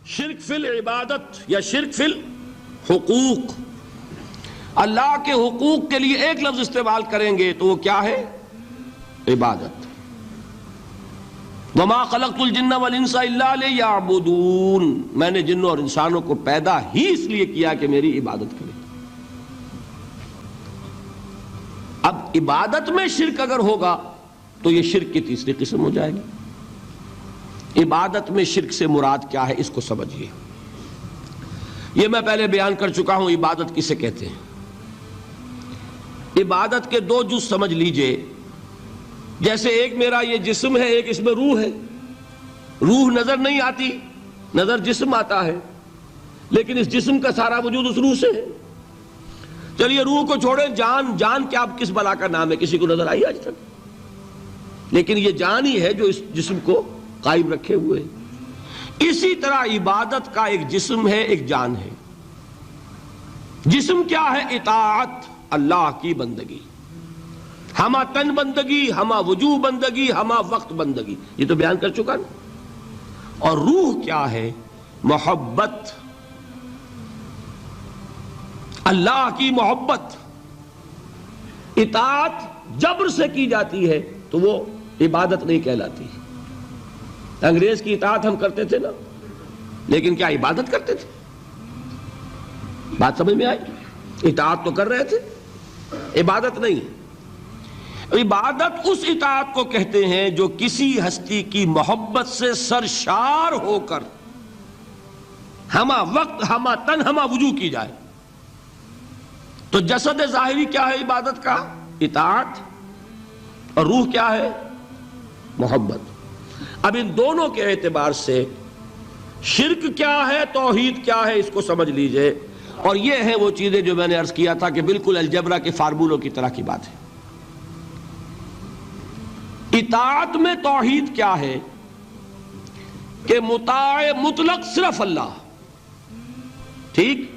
شرک فی العبادت یا شرک فی الحقوق، اللہ کے حقوق کے لیے ایک لفظ استعمال کریں گے تو وہ کیا ہے؟ عبادت۔ وَمَا خَلَقْتُ الْجِنَّ وَالْإِنسَ إِلَّا لِيَعْبُدُونَ، میں نے جنوں اور انسانوں کو پیدا ہی اس لیے کیا کہ میری عبادت کریں۔ اب عبادت میں شرک اگر ہوگا تو یہ شرک کی تیسری قسم ہو جائے گی۔ عبادت میں شرک سے مراد کیا ہے اس کو سمجھیے۔ یہ میں پہلے بیان کر چکا ہوں عبادت کسے کہتے ہیں۔ عبادت کے دو جز سمجھ لیجئے، جیسے ایک میرا یہ جسم ہے، ایک اس میں روح ہے۔ روح نظر نہیں آتی، نظر جسم آتا ہے، لیکن اس جسم کا سارا وجود اس روح سے ہے۔ چلیے روح کو چھوڑیں، جان، جان کیا کس بلا کا نام ہے، کسی کو نظر آئی آج تک؟ لیکن یہ جان ہی ہے جو اس جسم کو قائم رکھے ہوئے ہے۔ اسی طرح عبادت کا ایک جسم ہے، ایک جان ہے۔ جسم کیا ہے؟ اطاعت، اللہ کی بندگی، ہما تن بندگی، ہما وجوہ بندگی، ہما وقت بندگی، یہ تو بیان کر چکا نا۔ اور روح کیا ہے؟ محبت، اللہ کی محبت۔ اطاعت جبر سے کی جاتی ہے تو وہ عبادت نہیں کہلاتی۔ انگریز کی اطاعت ہم کرتے تھے نا، لیکن کیا عبادت کرتے تھے؟ بات سمجھ میں آئی؟ اطاعت تو کر رہے تھے، عبادت نہیں۔ عبادت اس اطاعت کو کہتے ہیں جو کسی ہستی کی محبت سے سرشار ہو کر ہما وقت، ہما تن، ہما وجوہ کی جائے۔ تو جسد ظاہری کیا ہے عبادت کا؟ اطاعت۔ اور روح کیا ہے؟ محبت۔ اب ان دونوں کے اعتبار سے شرک کیا ہے، توحید کیا ہے، اس کو سمجھ لیجئے۔ اور یہ ہیں وہ چیزیں جو میں نے عرض کیا تھا کہ بالکل الجبرا کے فارمولوں کی طرح کی بات ہے۔ اطاعت میں توحید کیا ہے کہ مطاع مطلق صرف اللہ، ٹھیک؟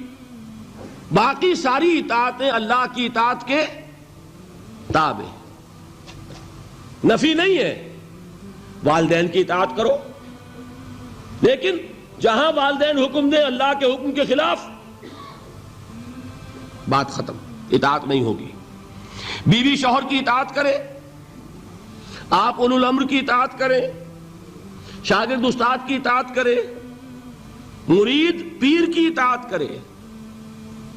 باقی ساری اطاعتیں اللہ کی اطاعت کے تابع۔ نفی نہیں ہے، والدین کی اطاعت کرو، لیکن جہاں والدین حکم دیں اللہ کے حکم کے خلاف، بات ختم، اطاعت نہیں ہوگی۔ بیوی شوہر کی اطاعت کرے، آپ اولو الامر کی اطاعت کریں، شاگرد استاد کی اطاعت کرے، مرید پیر کی اطاعت کرے،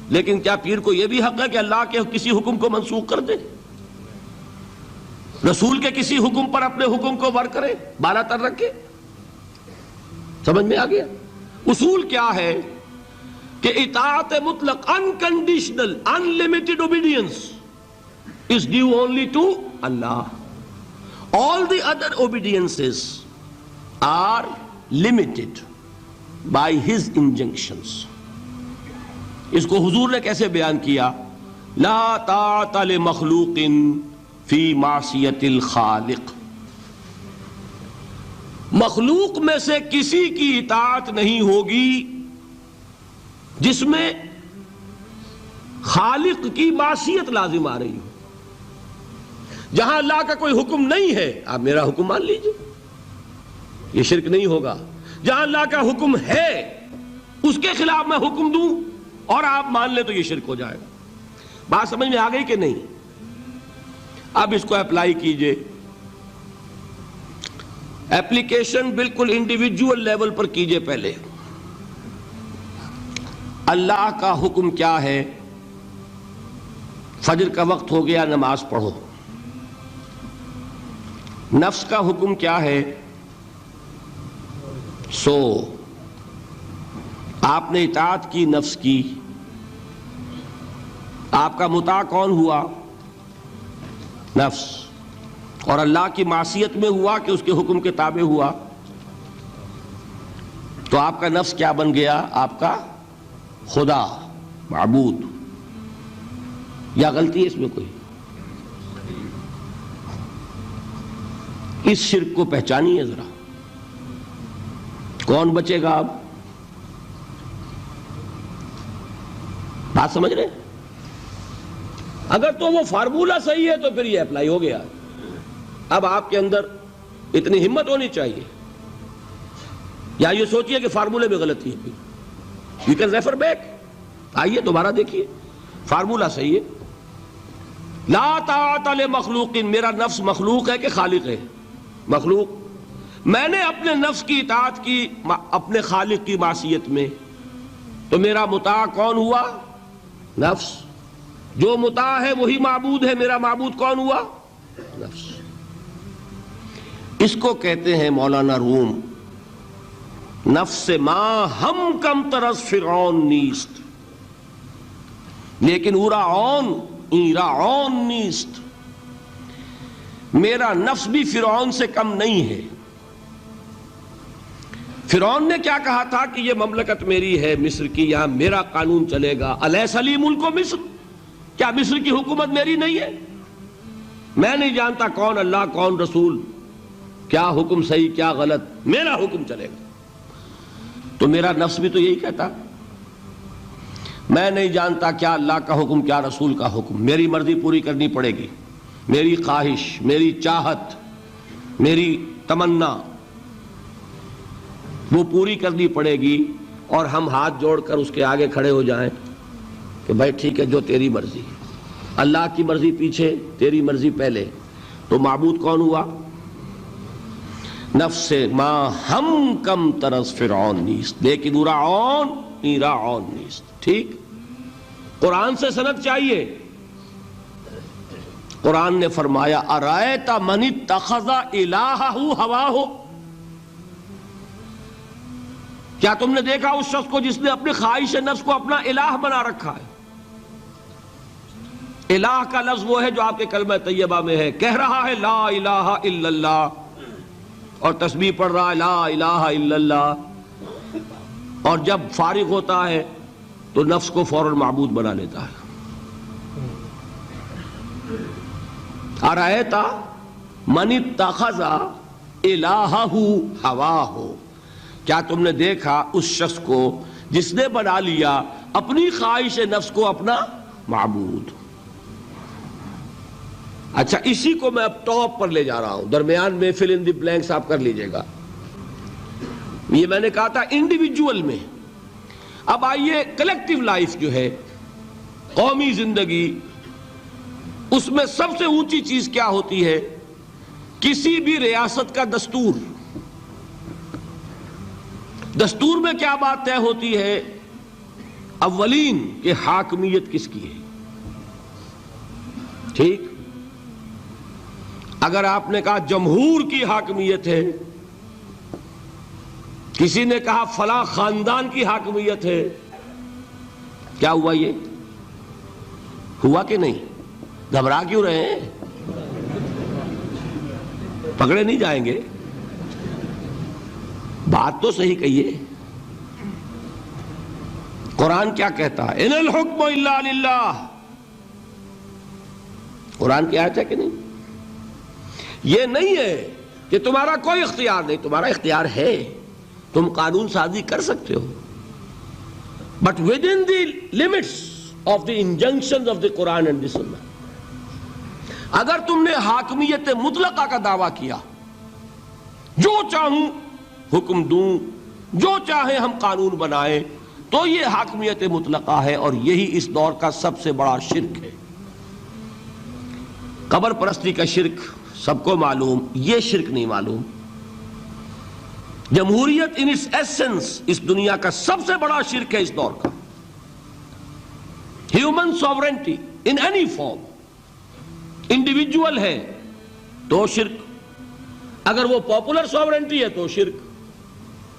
لیکن کیا پیر کو یہ بھی حق ہے کہ اللہ کے کسی حکم کو منسوخ کر دے؟ رسول کے کسی حکم پر اپنے حکم کو ور کرے، بالا تر رکھے؟ سمجھ میں آ گیا؟ اصول کیا ہے کہ اطاعت مطلق، unconditional, unlimited obedience is due only to Allah. All the other obediences are limited by His injunctions. اس کو حضور نے کیسے بیان کیا؟ لا طاعت لمخلوق فی معصیت الخالق۔ مخلوق میں سے کسی کی اطاعت نہیں ہوگی جس میں خالق کی معصیت لازم آ رہی ہو۔ جہاں اللہ کا کوئی حکم نہیں ہے آپ میرا حکم مان لیجئے، یہ شرک نہیں ہوگا۔ جہاں اللہ کا حکم ہے اس کے خلاف میں حکم دوں اور آپ مان لیں تو یہ شرک ہو جائے گا۔ بات سمجھ میں آ گئی کہ نہیں؟ اب اس کو اپلائی کیجئے۔ ایپلیکیشن بالکل انڈیویجول لیول پر کیجئے۔ پہلے اللہ کا حکم کیا ہے؟ فجر کا وقت ہو گیا، نماز پڑھو۔ نفس کا حکم کیا ہے؟ سو۔ آپ نے اطاعت کی نفس کی، آپ کا مطاع کون ہوا؟ نفس۔ اور اللہ کی معصیت میں ہوا کہ اس کے حکم کے تابع ہوا، تو آپ کا نفس کیا بن گیا؟ آپ کا خدا، معبود۔ یا غلطی ہے اس میں کوئی؟ اس شرک کو پہچانیے ذرا، کون بچے گا اب؟ بات سمجھ رہے؟ اگر تو وہ فارمولہ صحیح ہے تو پھر یہ اپلائی ہو گیا۔ اب آپ کے اندر اتنی ہمت ہونی چاہیے، یا یہ سوچئے کہ فارمولے میں غلطی ہے. You can refer back. آئیے دوبارہ دیکھیے فارمولہ صحیح ہے. لا طاعت لمخلوق، میرا نفس مخلوق ہے کہ خالق ہے؟ مخلوق. میں نے اپنے نفس کی اطاعت کی اپنے خالق کی معصیت میں، تو میرا مطاع کون ہوا؟ نفس. جو مطاع ہے وہی معبود ہے. میرا معبود کون ہوا؟ نفس. اس کو کہتے ہیں مولانا روم نفس ما ہم کم ترس فرعون نیست لیکن اورا عون ایرا عون نیست. میرا نفس بھی فرعون سے کم نہیں ہے. فرعون نے کیا کہا تھا کہ یہ مملکت میری ہے مصر کی، یہاں میرا قانون چلے گا. الیس لی ملک مصر، کیا مصر کی حکومت میری نہیں ہے؟ میں نہیں جانتا کون اللہ کون رسول، کیا حکم صحیح کیا غلط، میرا حکم چلے گا. تو میرا نفس بھی تو یہی کہتا، میں نہیں جانتا کیا اللہ کا حکم کیا رسول کا حکم، میری مرضی پوری کرنی پڑے گی، میری خواہش، میری چاہت، میری تمنا وہ پوری کرنی پڑے گی. اور ہم ہاتھ جوڑ کر اس کے آگے کھڑے ہو جائیں کہ بھائی ٹھیک ہے جو تیری مرضی. اللہ کی مرضی پیچھے، تیری مرضی پہلے. تو معبود کون ہوا؟ نفس ما ہم کم ترس فرعون نیست لیکن اورا عون ایرا عون نیست. ٹھیک. قرآن سے سند چاہیے. قرآن نے فرمایا ارائیت من اتخذ الہہ ہواہ، کیا تم نے دیکھا اس شخص کو جس نے اپنے خواہش نفس کو اپنا الہ بنا رکھا ہے؟ الہ کا لفظ وہ ہے جو آپ کے کلمہ طیبہ میں ہے. کہہ رہا ہے لا الہ الا اللہ اور تسبیح پڑھ رہا ہے لا الہ الا اللہ، اور جب فارغ ہوتا ہے تو نفس کو فوراً معبود بنا لیتا ہے. ارائیت من اتخذ الہہ ہواہ، کیا تم نے دیکھا اس شخص کو جس نے بنا لیا اپنی خواہش نفس کو اپنا معبود. اچھا اسی کو میں اب ٹاپ پر لے جا رہا ہوں، درمیان میں فل ان دی بلینکس آپ کر لیجئے گا. یہ میں نے کہا تھا انڈیویجول میں. اب آئیے کلیکٹیو لائف جو ہے، قومی زندگی، اس میں سب سے اونچی چیز کیا ہوتی ہے؟ کسی بھی ریاست کا دستور. دستور میں کیا بات طے ہوتی ہے؟ اولین کہ حاکمیت کس کی ہے. ٹھیک. اگر آپ نے کہا جمہور کی حاکمیت ہے، کسی نے کہا فلاں خاندان کی حاکمیت ہے، کیا ہوا؟ یہ ہوا کہ نہیں؟ گھبرا کیوں رہے ہیں؟ پکڑے نہیں جائیں گے. بات تو صحیح کہیے. قرآن کیا کہتا ہے؟ ان الحکم الا للہ. قرآن کی آیت ہے کہ نہیں؟ یہ نہیں ہے کہ تمہارا کوئی اختیار نہیں، تمہارا اختیار ہے، تم قانون سازی کر سکتے ہو، but within the limits of the injunctions of the Quran and the Sunnah. اگر تم نے حاکمیت مطلقہ کا دعویٰ کیا، جو چاہوں حکم دوں، جو چاہے ہم قانون بنائیں، تو یہ حاکمیت مطلقہ ہے، اور یہی اس دور کا سب سے بڑا شرک ہے. قبر پرستی کا شرک سب کو معلوم، یہ شرک نہیں معلوم. جمہوریت ان اس ایسنس اس دنیا کا سب سے بڑا شرک ہے اس دور کا. Human sovereignty in any form, individual ہے تو شرک، اگر وہ پاپولر سوورنٹی ہے تو شرک.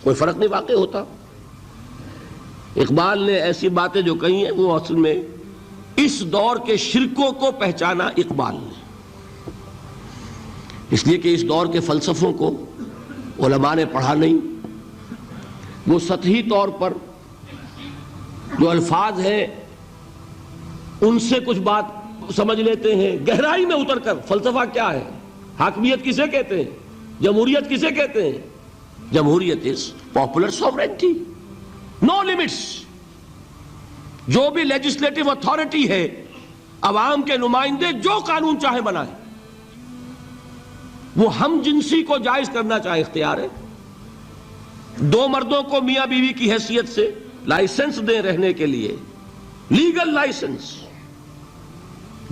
کوئی فرق نہیں واقع ہوتا. اقبال نے ایسی باتیں جو کہی ہیں وہ اصل میں اس دور کے شرکوں کو پہچانا اقبال نے، اس لیے کہ اس دور کے فلسفوں کو علماء نے پڑھا نہیں. وہ سطحی طور پر جو الفاظ ہیں ان سے کچھ بات سمجھ لیتے ہیں، گہرائی میں اتر کر فلسفہ کیا ہے، حاکمیت کسے کہتے ہیں، جمہوریت کسے کہتے ہیں. جمہوریت is popular sovereignty, know limits. جو بھی لیجسلیٹو اتھارٹی ہے، عوام کے نمائندے جو قانون چاہے بنائیں، وہ ہم جنسی کو جائز کرنا چاہے اختیار ہے. دو مردوں کو میاں بیوی کی حیثیت سے لائسنس دیں رہنے کے لیے، لیگل لائسنس،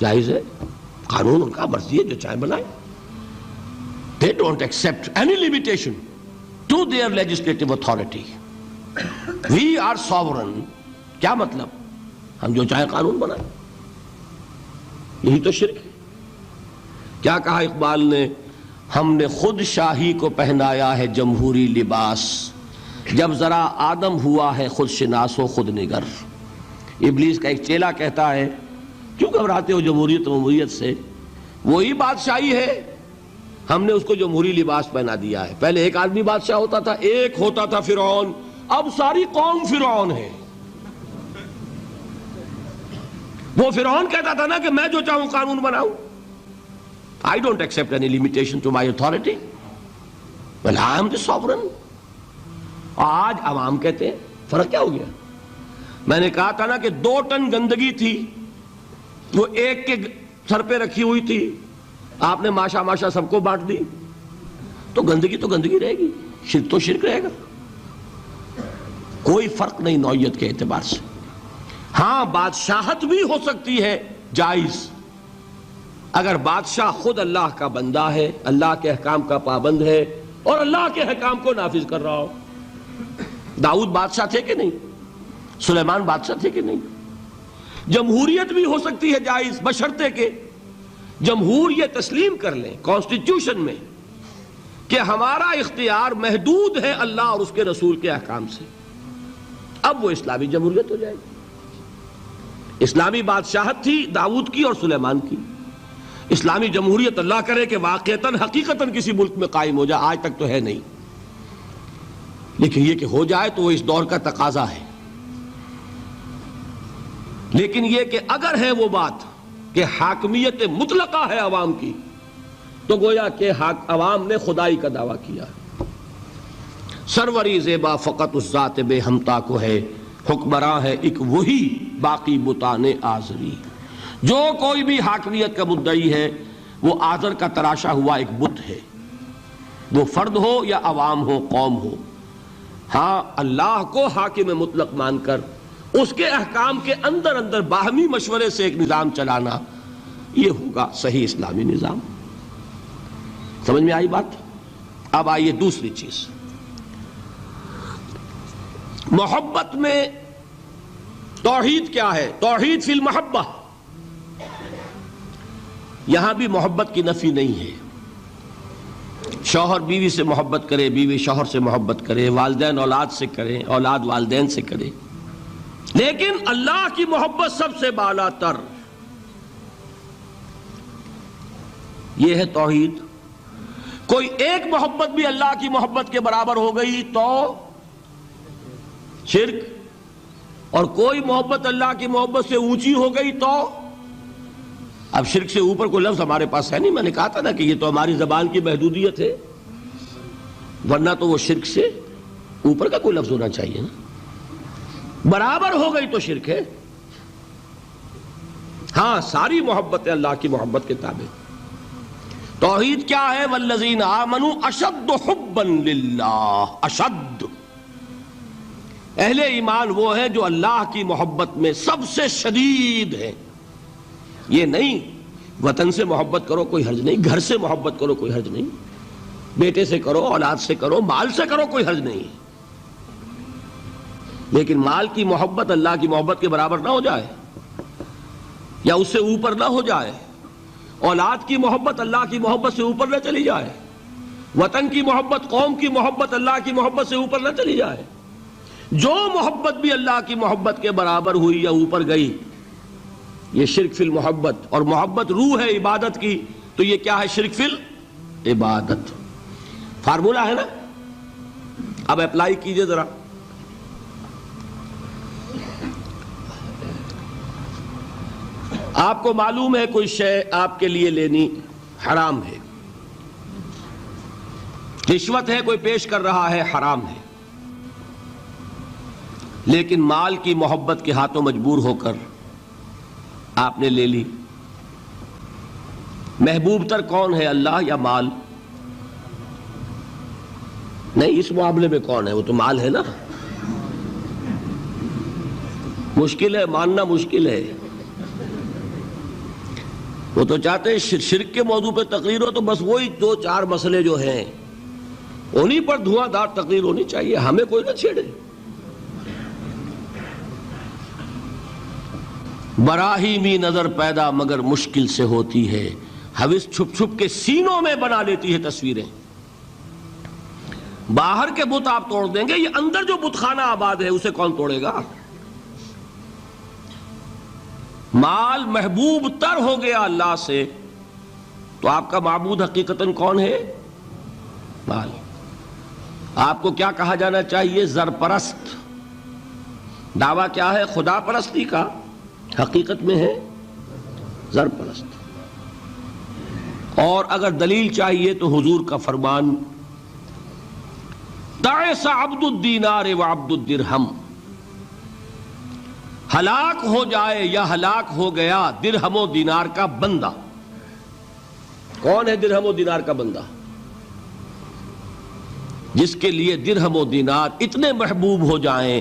جائز ہے، قانون ان کا مرضی ہے، جو چاہے بنائیں. They don't accept any limitation to their legislative authority. We are sovereign. کیا مطلب؟ ہم جو چاہے قانون بنائیں. یہی تو شرک ہے. کیا کہا اقبال نے؟ ہم نے خود شاہی کو پہنایا ہے جمہوری لباس، جب ذرا آدم ہوا ہے خود شناس و خود نگر. ابلیس کا ایک چیلا کہتا ہے کیوں گھبراتے ہو جمہوریت و جمہوریت سے؟ وہی بادشاہی ہے، ہم نے اس کو جمہوری لباس پہنا دیا ہے. پہلے ایک آدمی بادشاہ ہوتا تھا، ایک ہوتا تھا فرعون، اب ساری قوم فرعون ہے. وہ فرعون کہتا تھا نا کہ میں جو چاہوں قانون بناؤں. I don't accept any limitation to my authority. Well, I am the sovereign. آج عوام کہتے ہیں. فرق کیا ہو گیا؟ میں نے کہا تھا نا کہ 2 ٹن گندگی تھی، وہ ایک کے سر پہ رکھی ہوئی تھی، آپ نے ماشا ماشا سب کو بانٹ دی، تو گندگی رہے گی، شرک تو شرک رہے گا. کوئی فرق نہیں نوعیت کے اعتبار سے. ہاں بادشاہت بھی ہو سکتی ہے جائز، اگر بادشاہ خود اللہ کا بندہ ہے، اللہ کے احکام کا پابند ہے اور اللہ کے احکام کو نافذ کر رہا ہو. داؤد بادشاہ تھے کہ نہیں؟ سلیمان بادشاہ تھے کہ نہیں؟ جمہوریت بھی ہو سکتی ہے جائز، بشرطے کہ جمہور یہ تسلیم کر لیں کانسٹیٹیوشن میں کہ ہمارا اختیار محدود ہے اللہ اور اس کے رسول کے احکام سے. اب وہ اسلامی جمہوریت ہو جائے گی. اسلامی بادشاہت تھی داؤد کی اور سلیمان کی. اسلامی جمہوریت اللہ کرے کہ واقعتاً حقیقتاً کسی ملک میں قائم ہو جائے، آج تک تو ہے نہیں، لیکن یہ کہ ہو جائے تو وہ اس دور کا تقاضا ہے. لیکن یہ کہ اگر ہے وہ بات کہ حاکمیت مطلقہ ہے عوام کی، تو گویا کہ عوام نے خدائی کا دعویٰ کیا. سروری زیبا فقط اس ذات بے ہمتا کو ہے، حکمراں ہے ایک وہی باقی بتان آزری. جو کوئی بھی حاکمیت کا مدعی ہے وہ آزر کا تراشا ہوا ایک بت ہے، وہ فرد ہو یا عوام ہو، قوم ہو. ہاں اللہ کو حاکم مطلق مان کر اس کے احکام کے اندر باہمی مشورے سے ایک نظام چلانا، یہ ہوگا صحیح اسلامی نظام. سمجھ میں آئی بات؟ اب آئیے دوسری چیز، محبت میں توحید کیا ہے؟ توحید فی المحبہ. یہاں بھی محبت کی نفی نہیں ہے. شوہر بیوی سے محبت کرے، بیوی شوہر سے محبت کرے، والدین اولاد سے کریں، اولاد والدین سے کرے، لیکن اللہ کی محبت سب سے بالا تر. یہ ہے توحید. کوئی ایک محبت بھی اللہ کی محبت کے برابر ہو گئی تو شرک، اور کوئی محبت اللہ کی محبت سے اونچی ہو گئی تو اب شرک سے اوپر کوئی لفظ ہمارے پاس ہے نہیں. میں نے کہا تھا نا کہ یہ تو ہماری زبان کی محدودیت ہے، ورنہ تو وہ شرک سے اوپر کا کوئی لفظ ہونا چاہیے نا. برابر ہو گئی تو شرک ہے. ہاں ساری محبتیں اللہ کی محبت کے تابع. توحید کیا ہے؟ والذین آمنوا اشد حبا للہ. اشد، اہل ایمان وہ ہیں جو اللہ کی محبت میں سب سے شدید ہیں. یہ نہیں وطن سے محبت کرو کوئی حرج نہیں، گھر سے محبت کرو کوئی حرج نہیں، بیٹے سے کرو، اولاد سے کرو، مال سے کرو، کوئی حرج نہیں، لیکن مال کی محبت اللہ کی محبت کے برابر نہ ہو جائے یا اس سے اوپر نہ ہو جائے. اولاد کی محبت اللہ کی محبت سے اوپر نہ چلی جائے. وطن کی محبت، قوم کی محبت اللہ کی محبت سے اوپر نہ چلی جائے. جو محبت بھی اللہ کی محبت کے برابر ہوئی یا اوپر گئی، یہ شرک فی المحبت. اور محبت روح ہے عبادت کی، تو یہ کیا ہے؟ شرک فی العبادت. فارمولا ہے نا. اب اپلائی کیجئے ذرا. آپ کو معلوم ہے کوئی شے آپ کے لیے لینی حرام ہے، رشوت ہے کوئی پیش کر رہا ہے، حرام ہے، لیکن مال کی محبت کے ہاتھوں مجبور ہو کر آپ نے لے لی. محبوب تر کون ہے، اللہ یا مال؟ نہیں، اس معاملے میں کون ہے؟ وہ تو مال ہے نا. مشکل ہے، ماننا مشکل ہے. وہ تو چاہتے ہیں شرک کے موضوع پہ تقریر ہو تو بس وہی 2-4 مسئلے جو ہیں انہی پر دھواں دار تقریر ہونی چاہیے، ہمیں کوئی نہ چھیڑے. براہیمی نظر پیدا مگر مشکل سے ہوتی ہے، ہوس چھپ چھپ کے سینوں میں بنا لیتی ہے تصویریں. باہر کے بت آپ توڑ دیں گے، یہ اندر جو بت خانہ آباد ہے اسے کون توڑے گا؟ مال محبوب تر ہو گیا اللہ سے تو آپ کا معبود حقیقتاً کون ہے؟ مال. آپ کو کیا کہا جانا چاہیے؟ زر پرست. دعویٰ کیا ہے؟ خدا پرستی کا. حقیقت میں ہے زر پرست. اور اگر دلیل چاہیے تو حضور کا فرمان تعس عبد الدینار وعبد الدرہم، ہلاک ہو جائے یا ہلاک ہو گیا درہم و دینار کا بندہ. کون ہے درہم و دینار کا بندہ؟ جس کے لیے درہم و دینار اتنے محبوب ہو جائیں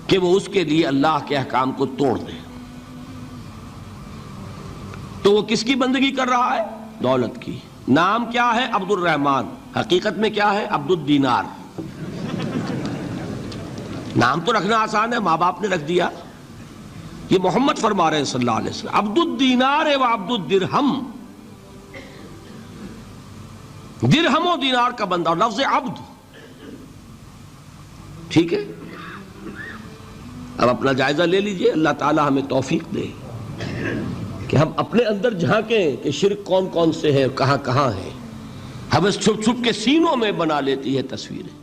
کہ وہ اس کے لیے اللہ کے احکام کو توڑ دے. تو وہ کس کی بندگی کر رہا ہے؟ دولت کی. نام کیا ہے؟ عبد الرحمن. حقیقت میں کیا ہے؟ عبد الدینار. نام تو رکھنا آسان ہے، ماں باپ نے رکھ دیا. یہ محمد فرما رہے ہیں صلی اللہ علیہ وسلم عبد الدینار و عبد الدرہم. درہم و دینار کا بندہ، اور لفظ عبد. ٹھیک ہے، اب اپنا جائزہ لے لیجئے. اللہ تعالی ہمیں توفیق دے کہ ہم اپنے اندر جھانکیں کہ شرک کون کون سے ہے، کہاں کہاں ہے. ہوس چھپ چھپ کے سینوں میں بنا لیتی ہے تصویریں.